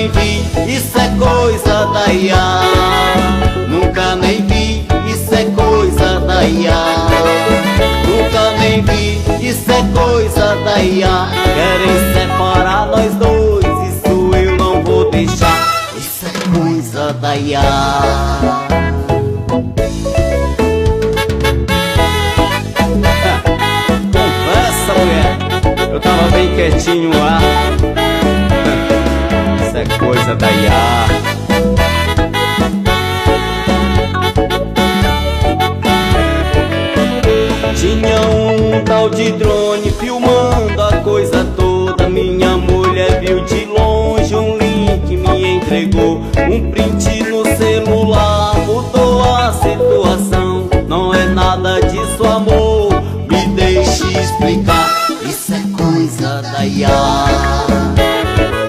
nem vi, isso é coisa da IA. Nunca nem vi, isso é coisa da IA. Nunca nem vi, isso é coisa da IA. Querem separar nós dois, isso eu não vou deixar. Isso é coisa da IA. Conversa, mulher, eu tava bem quietinho lá. Isso é coisa da IA. Tinha um tal de drone filmando a coisa toda. Minha mulher viu de longe um link, me entregou um print no celular. Mudou a situação, não é nada disso, amor, me deixe explicar. Isso é coisa da IA.